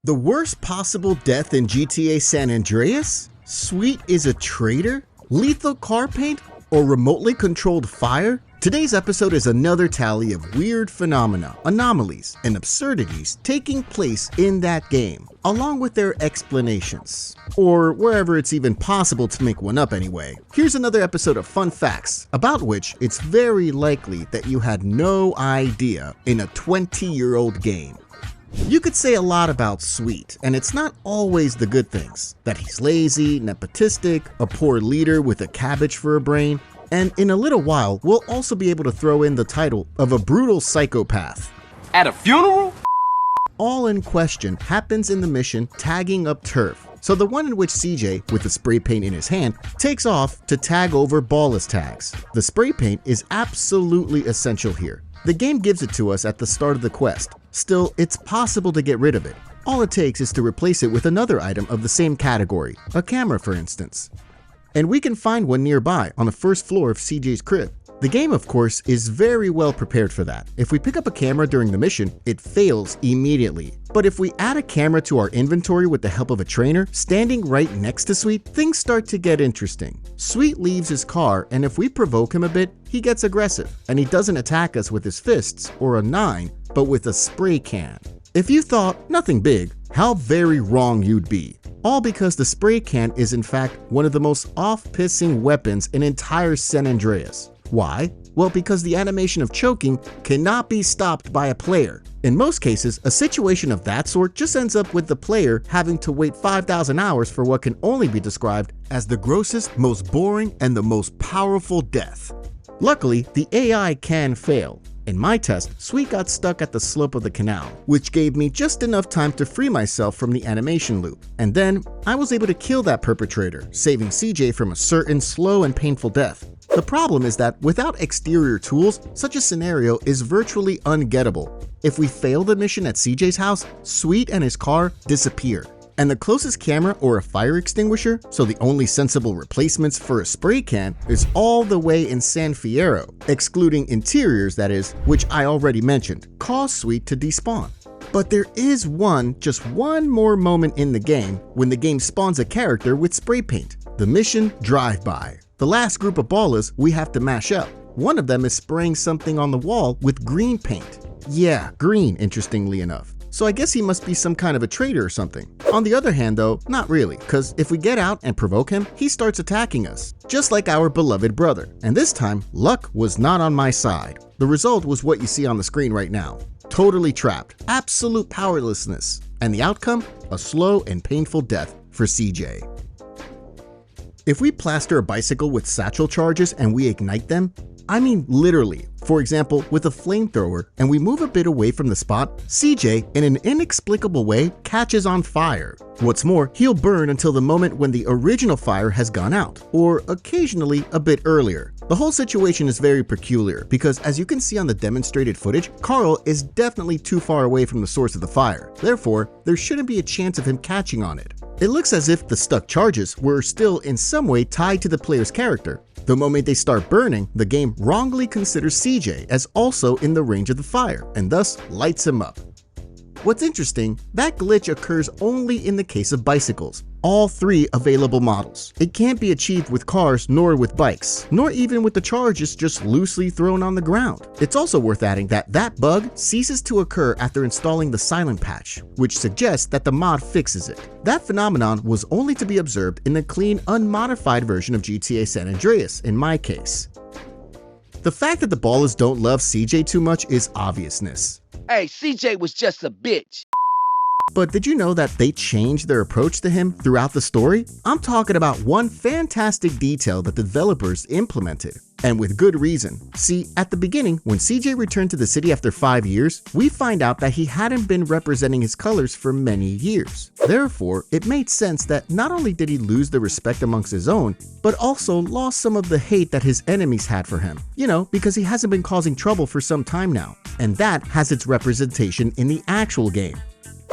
The worst possible death in GTA San Andreas? Sweet is a traitor? Lethal car paint? Or remotely controlled fire? Today's episode is another tally of weird phenomena, anomalies, and absurdities taking place in that game, along with their explanations. Or wherever it's even possible to make one up anyway. Here's another episode of fun facts, about which it's very likely that you had no idea in a 20-year-old game. You could say a lot about Sweet, and it's not always the good things. That he's lazy, nepotistic, a poor leader with a cabbage for a brain, and in a little while, we'll also be able to throw in the title of a brutal psychopath. At a funeral? All in question happens in the mission Tagging Up Turf. So the one in which CJ, with the spray paint in his hand, takes off to tag over ballless tags. The spray paint is absolutely essential here. The game gives it to us at the start of the quest. Still, it's possible to get rid of it. All it takes is to replace it with another item of the same category, a camera for instance. And we can find one nearby on the first floor of CJ's crib. The game, of course, is very well prepared for that. If we pick up a camera during the mission, it fails immediately. But if we add a camera to our inventory with the help of a trainer, standing right next to Sweet, things start to get interesting. Sweet leaves his car, and if we provoke him a bit, he gets aggressive, and he doesn't attack us with his fists or a 9, but with a spray can. If you thought nothing big, how very wrong you'd be. All because the spray can is in fact one of the most off-pissing weapons in entire San Andreas. Why? Well, because the animation of choking cannot be stopped by a player. In most cases, a situation of that sort just ends up with the player having to wait 5,000 hours for what can only be described as the grossest, most boring, and the most powerful death. Luckily, the AI can fail. In my test, Sweet got stuck at the slope of the canal, which gave me just enough time to free myself from the animation loop. And then, I was able to kill that perpetrator, saving CJ from a certain slow and painful death. The problem is that without exterior tools, such a scenario is virtually ungettable. If we fail the mission at CJ's house, Sweet and his car disappear. And the closest camera or a fire extinguisher, so the only sensible replacements for a spray can, is all the way in San Fierro, excluding interiors that is, which I already mentioned, cause Sweet to despawn. But there is just one more moment in the game when the game spawns a character with spray paint, the mission Drive-By. The last group of ballers we have to mash up. One of them is spraying something on the wall with green paint. Yeah, green, interestingly enough. So I guess he must be some kind of a traitor or something. On the other hand though, not really, cause if we get out and provoke him, he starts attacking us, just like our beloved brother. And this time, luck was not on my side. The result was what you see on the screen right now. Totally trapped, absolute powerlessness, and the outcome, a slow and painful death for CJ. If we plaster a bicycle with satchel charges and we ignite them, I mean literally, for example with a flamethrower, and we move a bit away from the spot, CJ in an inexplicable way catches on fire. What's more, he'll burn until the moment when the original fire has gone out, or occasionally a bit earlier. The whole situation is very peculiar because as you can see on the demonstrated footage, Carl is definitely too far away from the source of the fire. Therefore, there shouldn't be a chance of him catching on it. It looks as if the stuck charges were still in some way tied to the player's character. The moment they start burning, the game wrongly considers CJ as also in the range of the fire, and thus lights him up. What's interesting, that glitch occurs only in the case of bicycles, all 3 available models. It can't be achieved with cars nor with bikes, nor even with the charges just loosely thrown on the ground. It's also worth adding that that bug ceases to occur after installing the silent patch, which suggests that the mod fixes it. That phenomenon was only to be observed in the clean, unmodified version of GTA San Andreas in my case. The fact that the ballers don't love CJ too much is obviousness. Hey, CJ was just a bitch. But did you know that they changed their approach to him throughout the story? I'm talking about one fantastic detail that the developers implemented, and with good reason. See, at the beginning, when CJ returned to the city after 5 years, we find out that he hadn't been representing his colors for many years. Therefore, it made sense that not only did he lose the respect amongst his own, but also lost some of the hate that his enemies had for him. You know, because he hasn't been causing trouble for some time now. And that has its representation in the actual game.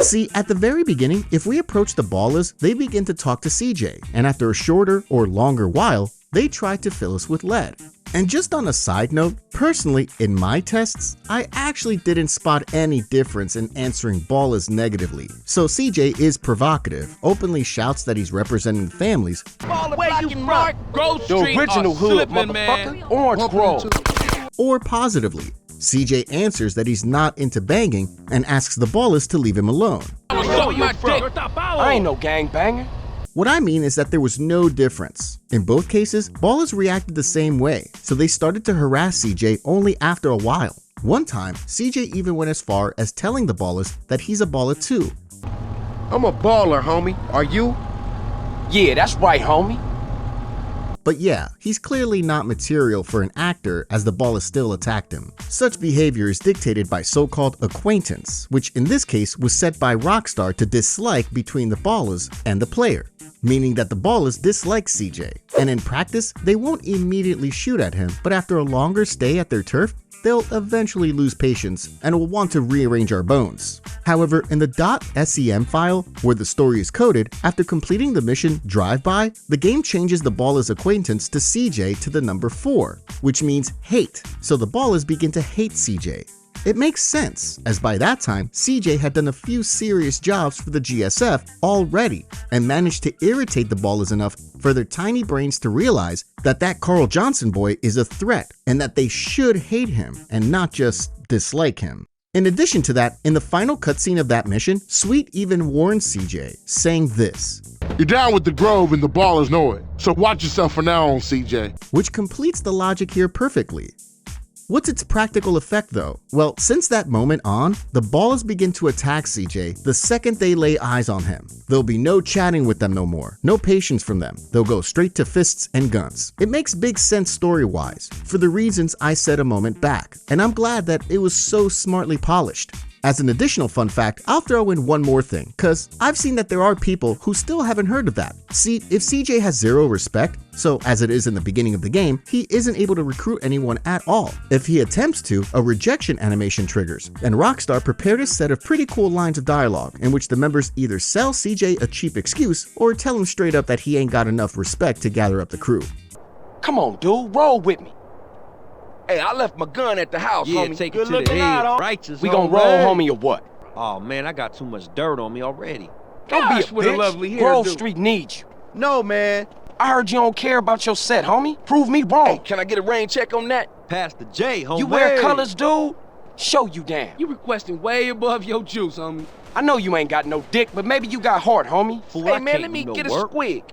See, at the very beginning, if we approach the ballers, they begin to talk to CJ, and after a shorter or longer while, they try to fill us with lead. And just on a side note, personally, in my tests, I actually didn't spot any difference in answering Ballas negatively. So CJ is provocative, openly shouts that he's representing families. Where you from? Grove The Street original or hood, slipping, motherfucker. man. Orange Grove. Or positively, CJ answers that he's not into banging and asks the Ballas to leave him alone. I ain't no gangbanger. What I mean is that there was no difference. In both cases, Ballas reacted the same way, so they started to harass CJ only after a while. One time, CJ even went as far as telling the Ballas that he's a baller too. I'm a baller, homie. Are you? Yeah, that's right, homie. But yeah, he's clearly not material for an actor as the Ballas still attacked him. Such behavior is dictated by so-called acquaintance, which in this case was set by Rockstar to dislike between the Ballas and the player, meaning that the Ballas dislike CJ, and in practice, they won't immediately shoot at him, but after a longer stay at their turf, they'll eventually lose patience and will want to rearrange our bones. However, in the .sem file, where the story is coded, after completing the mission Drive-By, the game changes the Ballas' acquaintance to CJ to the number 4, which means hate, so the Ballas begin to hate CJ. It makes sense, as by that time, CJ had done a few serious jobs for the GSF already and managed to irritate the Ballas enough for their tiny brains to realize that that Carl Johnson boy is a threat and that they should hate him and not just dislike him. In addition to that, in the final cutscene of that mission, Sweet even warns CJ, saying this: You're down with the Grove and the ballers know it. So watch yourself from now on, CJ. Which completes the logic here perfectly. What's its practical effect though? Well, since that moment on, the Ballas begin to attack CJ the second they lay eyes on him. There'll be no chatting with them no more, no patience from them. They'll go straight to fists and guns. It makes big sense story-wise, for the reasons I said a moment back, and I'm glad that it was so smartly polished. As an additional fun fact, I'll throw in one more thing, cause I've seen that there are people who still haven't heard of that. See, if CJ has zero respect, so as it is in the beginning of the game, he isn't able to recruit anyone at all. If he attempts to, a rejection animation triggers, and Rockstar prepared a set of pretty cool lines of dialogue in which the members either sell CJ a cheap excuse or tell him straight up that he ain't got enough respect to gather up the crew. Come on, dude, roll with me. Hey, I left my gun at the house, Yeah, homie. take Good it to the looking head. out, Righteous, We gon' roll, homie, or what? Oh, man, I got too much dirt on me already. Don't be Gosh, a what a bitch. lovely hairdo. Grove Street needs you. No, man. I heard you don't care about your set, homie. Prove me Hey, wrong. can I get a rain check on that? Pass the J, homie. You wear colors, dude? Show you damn. You requesting way above your juice, homie. I know you ain't got no dick, but maybe you got heart, homie. Fool, Hey, I man, can't let me do no get a work. squig.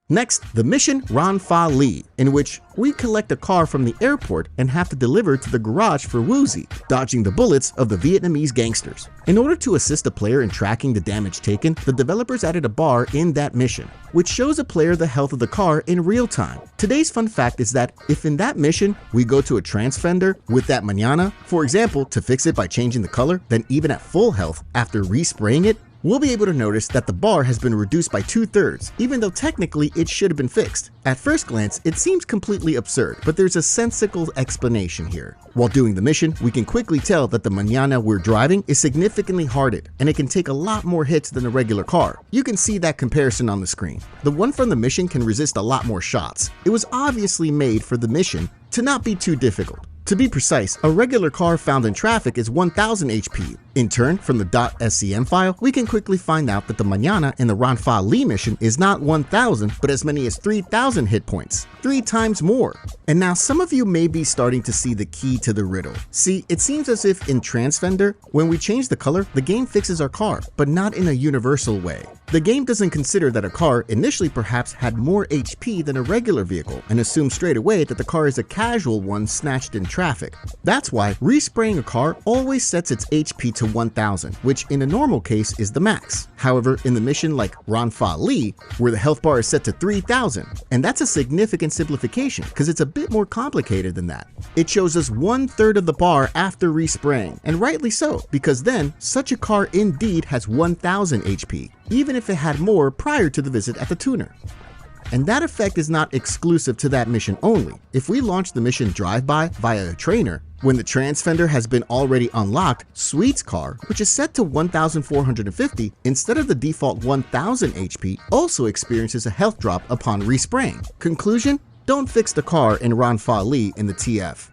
Next, the mission Ron Fa Lee, in which we collect a car from the airport and have to deliver to the garage for Woozy, dodging the bullets of the Vietnamese gangsters. In order to assist the player in tracking the damage taken, the developers added a bar in that mission, which shows a player the health of the car in real time. Today's fun fact is that if in that mission we go to a trans fender with that mañana, for example, to fix it by changing the color, then even at full health, after respraying it, we'll be able to notice that the bar has been reduced by 2/3, even though technically it should have been fixed. At first glance, it seems completely absurd, but there's a sensical explanation here. While doing the mission, we can quickly tell that the mañana we're driving is significantly hardened, and it can take a lot more hits than a regular car. You can see that comparison on the screen. The one from the mission can resist a lot more shots. It was obviously made for the mission to not be too difficult. To be precise, a regular car found in traffic is 1000 HP. In turn, from the .scm file, we can quickly find out that the mañana in the Ron Fa Lee mission is not 1000, but as many as 3000 hit points, 3 times more. And now some of you may be starting to see the key to the riddle. See, it seems as if in Transfender, when we change the color, the game fixes our car, but not in a universal way. The game doesn't consider that a car initially perhaps had more HP than a regular vehicle and assumes straight away that the car is a casual one snatched in traffic. That's why respraying a car always sets its HP to 1000, which in a normal case is the max. However, in the mission like Ron Fa Lee, where the health bar is set to 3000, and that's a significant simplification because it's a bit more complicated than that. It shows us 1/3 of the bar after respraying, and rightly so, because then such a car indeed has 1000 HP, even if it had more prior to the visit at the tuner. And that effect is not exclusive to that mission only. If we launch the mission Drive-By via a trainer, when the trans fender has been already unlocked, Sweet's car, which is set to 1450, instead of the default 1000 HP, also experiences a health drop upon respraying. Conclusion? don't fix the car and Ron Fa Li in the TF.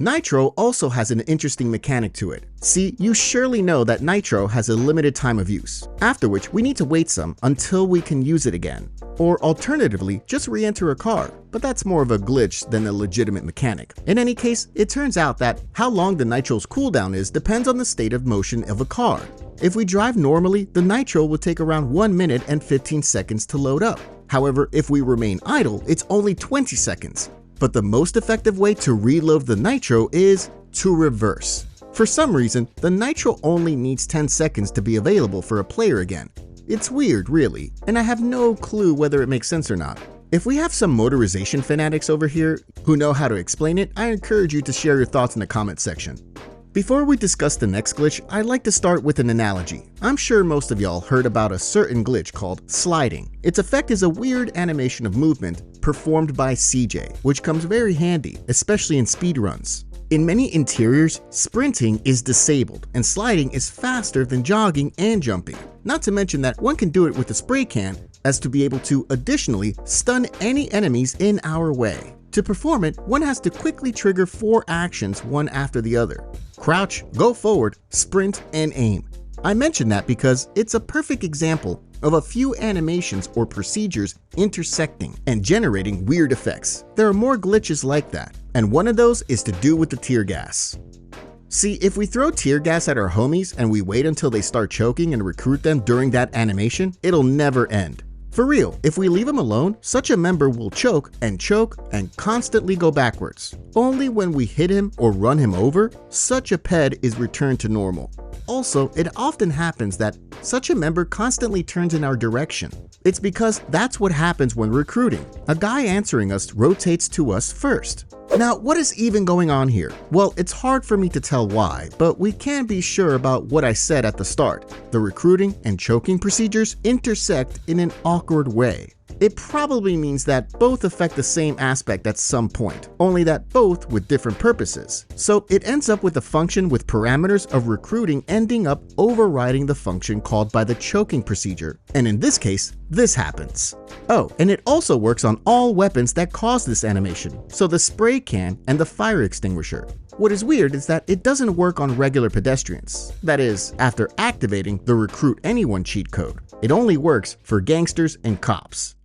Nitro also has an interesting mechanic to it. See, you surely know that Nitro has a limited time of use, after which we need to wait some until we can use it again. Or alternatively, just re-enter a car, but that's more of a glitch than a legitimate mechanic. In any case, it turns out that how long the Nitro's cooldown is depends on the state of motion of a car. If we drive normally, the Nitro will take around 1 minute and 15 seconds to load up. However, if we remain idle, it's only 20 seconds. But the most effective way to reload the Nitro is to reverse. For some reason, the Nitro only needs 10 seconds to be available for a player again. It's weird, really, and I have no clue whether it makes sense or not. If we have some motorization fanatics over here who know how to explain it, I encourage you to share your thoughts in the comment section. Before we discuss the next glitch, I'd like to start with an analogy. I'm sure most of y'all heard about a certain glitch called sliding. Its effect is a weird animation of movement performed by CJ, which comes very handy, especially in speedruns. In many interiors, sprinting is disabled and sliding is faster than jogging and jumping. Not to mention that one can do it with a spray can as to be able to additionally stun any enemies in our way. To perform it, one has to quickly trigger 4 actions one after the other. Crouch, go forward, sprint, and aim. I mention that because it's a perfect example of a few animations or procedures intersecting and generating weird effects. There are more glitches like that, and one of those is to do with the tear gas. See, if we throw tear gas at our homies and we wait until they start choking and recruit them during that animation, it'll never end. For real, if we leave him alone, such a member will choke and constantly go backwards. Only when we hit him or run him over, such a ped is returned to normal. Also, it often happens that such a member constantly turns in our direction. It's because that's what happens when recruiting. A guy answering us rotates to us first. Now, what is even going on here? Well, it's hard for me to tell why, but we can be sure about what I said at the start. The recruiting and choking procedures intersect in an awkward way. It probably means that both affect the same aspect at some point, only that both with different purposes. So it ends up with a function with parameters of recruiting ending up overriding the function called by the choking procedure, and in this case, this happens. Oh, and it also works on all weapons that cause this animation, so the spray can and the fire extinguisher. What is weird is that it doesn't work on regular pedestrians, that is, after activating the Recruit Anyone cheat code. It only works for gangsters and cops.